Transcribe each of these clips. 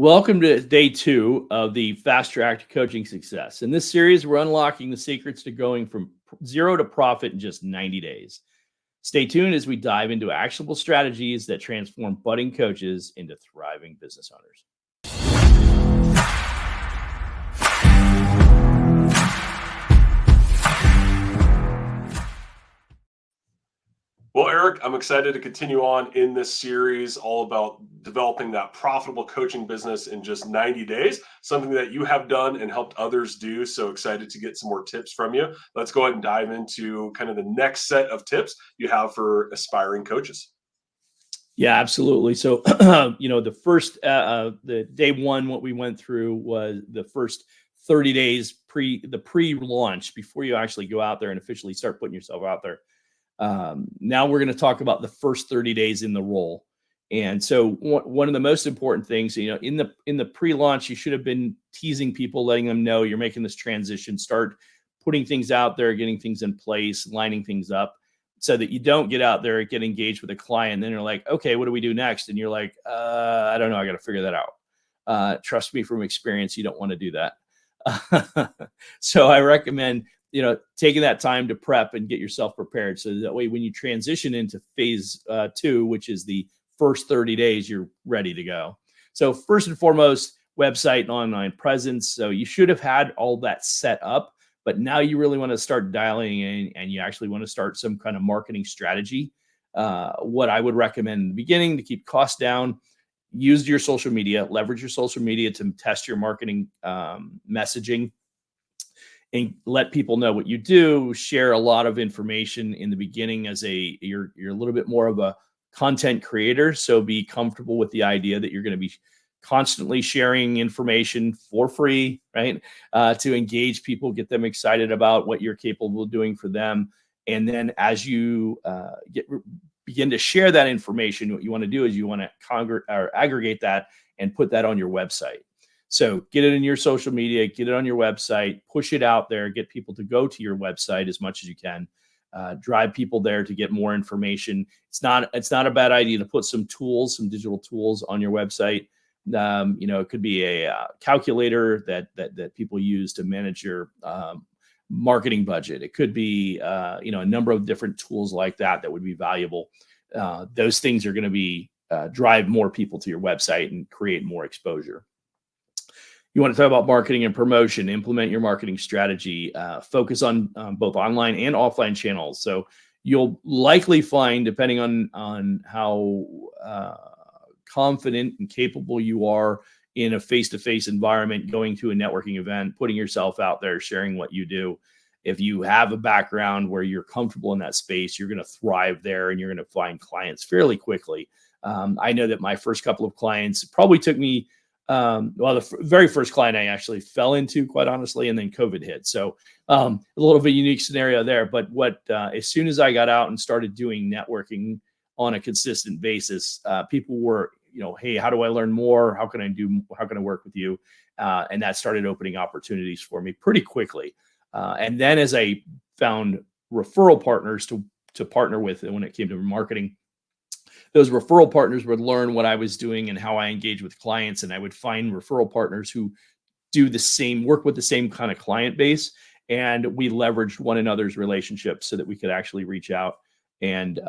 Welcome to day 2 of the Fast Track to Coaching Success. In this series, we're unlocking the secrets to going from zero to profit in just 90 days. Stay tuned as we dive into actionable strategies that transform budding coaches into thriving business owners. Well, Eric, I'm excited to continue on in this series all about developing that profitable coaching business in just 90 days, something that you have done and helped others do. So excited to get some more tips from you. Let's go ahead and dive into kind of the next set of tips you have for aspiring coaches. Yeah, absolutely. So, the day one, what we went through was the first 30 days pre-launch before you actually go out there and officially start putting yourself out there. Now we're going to talk about the first 30 days in the role. And so one of the most important things, in the pre-launch, you should have been teasing people, letting them know you're making this transition, start putting things out there, getting things in place, lining things up so that you don't get out there and get engaged with a client. And then you're like, okay, what do we do next? And you're like, I don't know. I got to figure that out. Trust me from experience, you don't want to do that. So I recommend taking that time to prep and get yourself prepared. So that way, when you transition into phase 2, which is the first 30 days, you're ready to go. So first and foremost, website and online presence. So you should have had all that set up, but now you really want to start dialing in and you actually want to start some kind of marketing strategy. What I would recommend in the beginning to keep costs down, use your social media, leverage your social media to test your marketing messaging, and let people know what you do. Share a lot of information in the beginning as you're a little bit more of a content creator. So be comfortable with the idea that you're going to be constantly sharing information for free, right? To engage people, get them excited about what you're capable of doing for them. And then as you begin to share that information, what you want to do is you want to aggregate that and put that on your website. So get it in your social media, get it on your website, push it out there, get people to go to your website as much as you can, drive people there to get more information. It's not a bad idea to put some digital tools on your website. It could be a calculator that people use to manage your marketing budget. It could be, a number of different tools like that would be valuable. Those things are going to be drive more people to your website and create more exposure. You want to talk about marketing and promotion, implement your marketing strategy, focus on both online and offline channels. So you'll likely find, depending on how confident and capable you are in a face-to-face environment, going to a networking event, putting yourself out there, sharing what you do. If you have a background where you're comfortable in that space, you're going to thrive there and you're going to find clients fairly quickly. I know that my first couple of clients probably took me the very first client I actually fell into, quite honestly, and then COVID hit. So a little bit of a unique scenario there. But as soon as I got out and started doing networking on a consistent basis, people were, hey, how do I learn more? How can I work with you? And that started opening opportunities for me pretty quickly. And then as I found referral partners to partner with, and when it came to marketing, those referral partners would learn what I was doing and how I engage with clients. And I would find referral partners who do the same, work with the same kind of client base. And we leveraged one another's relationships so that we could actually reach out and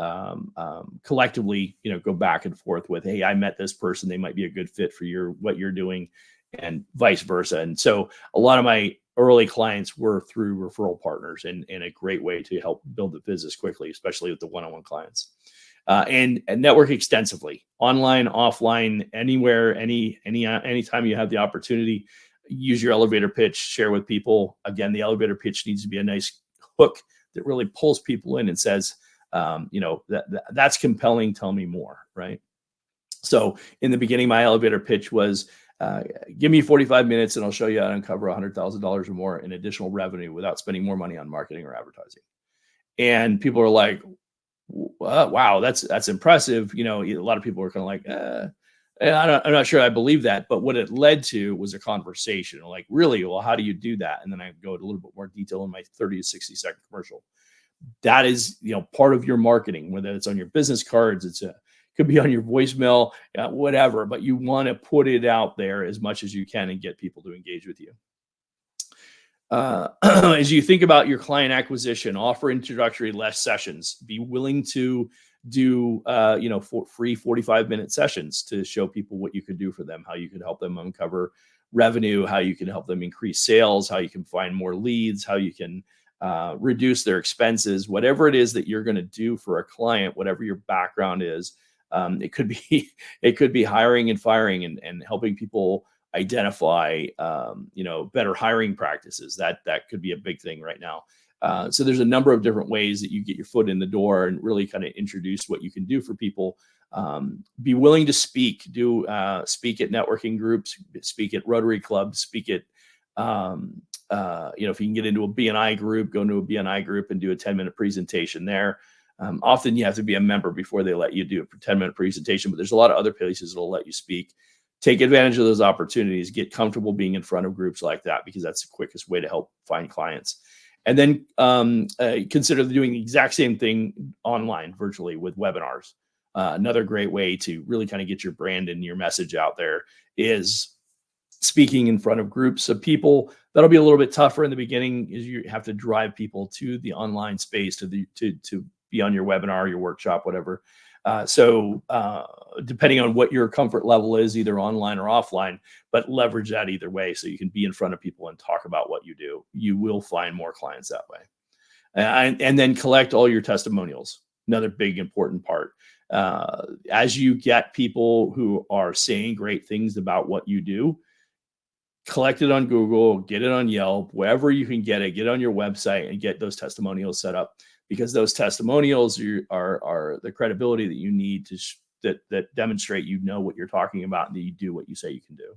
collectively, go back and forth with, hey, I met this person. They might be a good fit for what you're doing, and vice versa. And so a lot of my early clients were through referral partners, and a great way to help build the business quickly, especially with the one-on-one clients. And network extensively, online, offline, anywhere, anytime you have the opportunity. Use your elevator pitch, share with people. Again, the elevator pitch needs to be a nice hook that really pulls people in and says, that's compelling. Tell me more, right? So in the beginning, my elevator pitch was, give me 45 minutes and I'll show you how to uncover $100,000 or more in additional revenue without spending more money on marketing or advertising. And people are like, wow, that's impressive. A lot of people are kind of like, I'm not sure I believe that. But what it led to was a conversation like, really? Well, how do you do that? And then I go into a little bit more detail in my 30 to 60 second commercial. That is, part of your marketing, whether it's on your business cards, could be on your voicemail, whatever, but you want to put it out there as much as you can and get people to engage with you. As you think about your client acquisition, offer introductory less sessions. Be willing to do for free 45-minute sessions to show people what you could do for them, how you could help them uncover revenue, how you can help them increase sales, how you can find more leads, how you can reduce their expenses, whatever it is that you're going to do for a client, whatever your background is. It could be hiring and firing and helping people identify better hiring practices. That could be a big thing right now. So there's a number of different ways that you get your foot in the door and really kind of introduce what you can do for people. Be willing to speak, speak at networking groups, speak at Rotary clubs, speak at, if you can get into a BNI group, go into a BNI group and do a 10-minute presentation there. Often you have to be a member before they let you do a 10-minute presentation, but there's a lot of other places that'll let you speak. Take advantage of those opportunities, get comfortable being in front of groups like that, because that's the quickest way to help find clients. And then consider doing the exact same thing online, virtually, with webinars. Another great way to really kind of get your brand and your message out there is speaking in front of groups of people. That'll be a little bit tougher in the beginning, is you have to drive people to the online space to be on your webinar, your workshop, whatever. So depending on what your comfort level is, either online or offline, but leverage that either way so you can be in front of people and talk about what you do. You will find more clients that way. And then collect all your testimonials. Another big important part. As you get people who are saying great things about what you do, collect it on Google, get it on Yelp, wherever you can get it on your website and get those testimonials set up. Because those testimonials are the credibility that you need that demonstrate you know what you're talking about and that you do what you say you can do.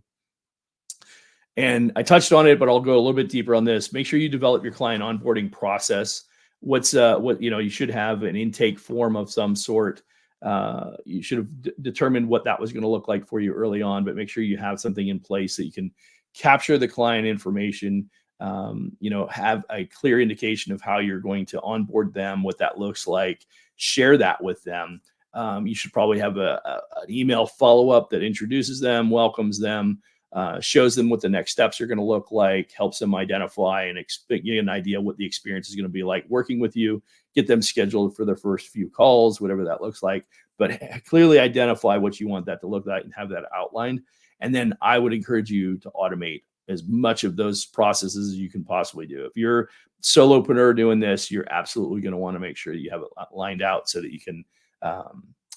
And I touched on it, but I'll go a little bit deeper on this. Make sure you develop your client onboarding process. You should have an intake form of some sort. You should have determined what that was going to look like for you early on, but make sure you have something in place that you can capture the client information. Have a clear indication of how you're going to onboard them, what that looks like, share that with them. You should probably have an email follow-up that introduces them, welcomes them, shows them what the next steps are going to look like, helps them identify and get an idea what the experience is going to be like working with you, get them scheduled for their first few calls, whatever that looks like, but clearly identify what you want that to look like and have that outlined. And then I would encourage you to automate as much of those processes as you can possibly do. If you're solopreneur doing this, you're absolutely going to want to make sure that you have it lined out so that you can,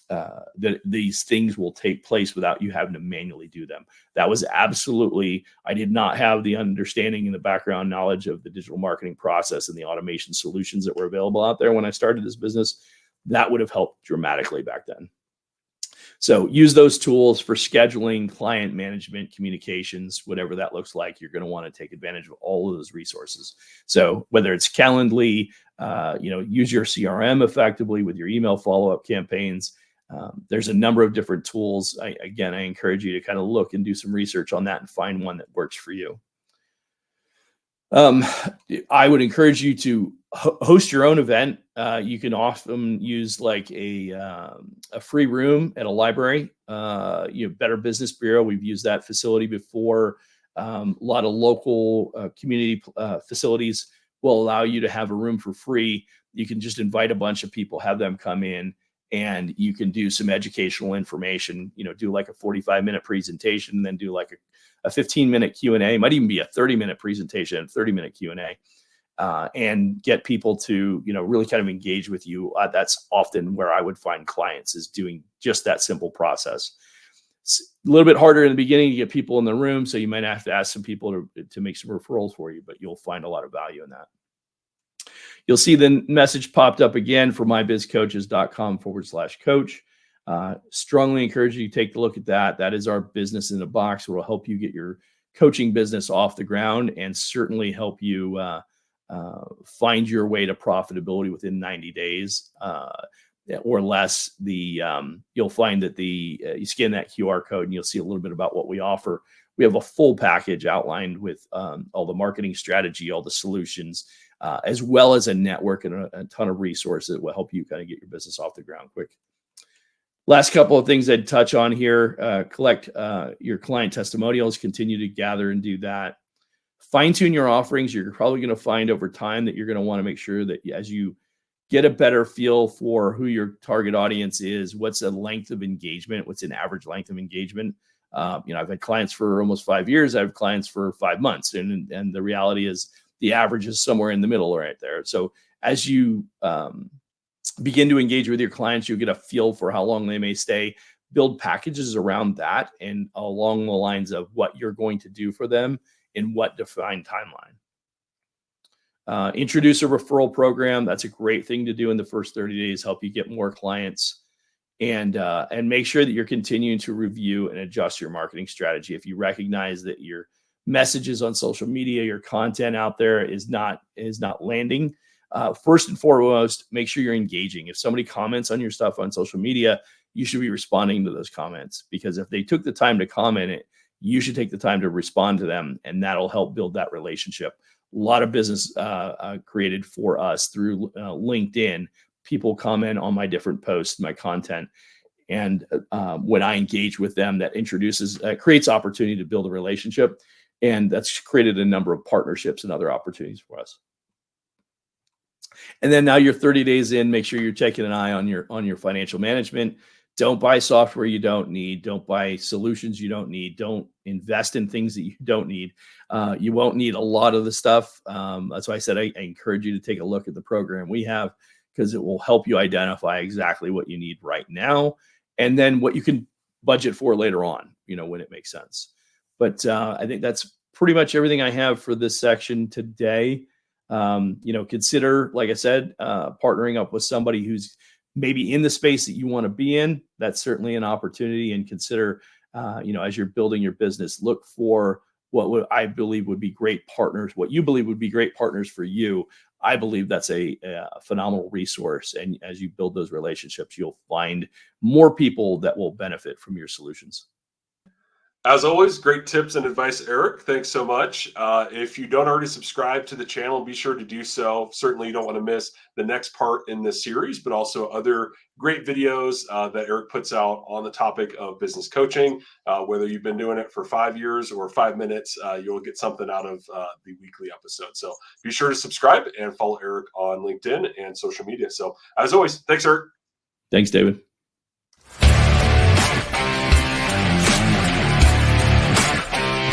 that these things will take place without you having to manually do them. That was absolutely, I did not have the understanding and the background knowledge of the digital marketing process and the automation solutions that were available out there when I started this business. That would have helped dramatically back then. So use those tools for scheduling, client management, communications, whatever that looks like. You're going to want to take advantage of all of those resources. So whether it's Calendly, use your CRM effectively with your email follow-up campaigns. There's a number of different tools. I encourage you to kind of look and do some research on that and find one that works for you. I would encourage you to host your own event. You can often use like a free room at a library. Better Business Bureau. We've used that facility before. A lot of local community facilities will allow you to have a room for free. You can just invite a bunch of people, have them come in, and you can do some educational information. Do like a 45-minute presentation, and then do like a 15-minute Q&A. It might even be a 30-minute presentation, a 30-minute Q&A, and get people to, really kind of engage with you. That's often where I would find clients, is doing just that simple process. It's a little bit harder in the beginning to get people in the room, so you might have to ask some people to make some referrals for you, but you'll find a lot of value in that. You'll see the message popped up again for mybizcoaches.com/coach. Strongly encourage you to take a look at that. That is our business in a box. It will help you get your coaching business off the ground and certainly help you find your way to profitability within 90 days or less. You'll find that you scan that QR code and you'll see a little bit about what we offer. We have a full package outlined with all the marketing strategy, all the solutions, as well as a network and a ton of resources that will help you kind of get your business off the ground quick. Last couple of things I'd touch on here, collect your client testimonials, continue to gather and do that. Fine tune your offerings. You're probably going to find over time that you're going to want to make sure that as you get a better feel for who your target audience is, what's the length of engagement, what's an average length of engagement. I've had clients for almost 5 years. I have clients for 5 months. And the reality is the average is somewhere in the middle right there. So as you begin to engage with your clients, you'll get a feel for how long they may stay. Build packages around that and along the lines of what you're going to do for them in what defined timeline. Introduce a referral program. That's a great thing to do in the first 30 days, help you get more clients, and make sure that you're continuing to review and adjust your marketing strategy. If you recognize that your messages on social media, your content out there is not landing, first and foremost, make sure you're engaging. If somebody comments on your stuff on social media, you should be responding to those comments, because if they took the time to comment it, you should take the time to respond to them, and that'll help build that relationship. A lot of business created for us through LinkedIn. People comment on my different posts, my content, and when I engage with them, that creates opportunity to build a relationship, and that's created a number of partnerships and other opportunities for us. And then now you're 30 days in, make sure you're taking an eye on your financial management. Don't buy software you don't need. Don't buy solutions you don't need. Don't invest in things that you don't need. You won't need a lot of the stuff. That's why I said I encourage you to take a look at the program we have, because it will help you identify exactly what you need right now, and then what you can budget for later on, when it makes sense. But I think that's pretty much everything I have for this section today. Consider, like I said, partnering up with somebody who's maybe in the space that you want to be in. That's certainly an opportunity. And consider, as you're building your business, look for what I believe would be great partners, what you believe would be great partners for you. I believe that's a phenomenal resource. And as you build those relationships, you'll find more people that will benefit from your solutions. As always, great tips and advice, Eric. Thanks so much. If you don't already subscribe to the channel, be sure to do so. Certainly, you don't want to miss the next part in this series, but also other great videos that Eric puts out on the topic of business coaching. Whether you've been doing it for 5 years or 5 minutes, you'll get something out of the weekly episode. So be sure to subscribe and follow Eric on LinkedIn and social media. So as always, thanks, Eric. Thanks, David.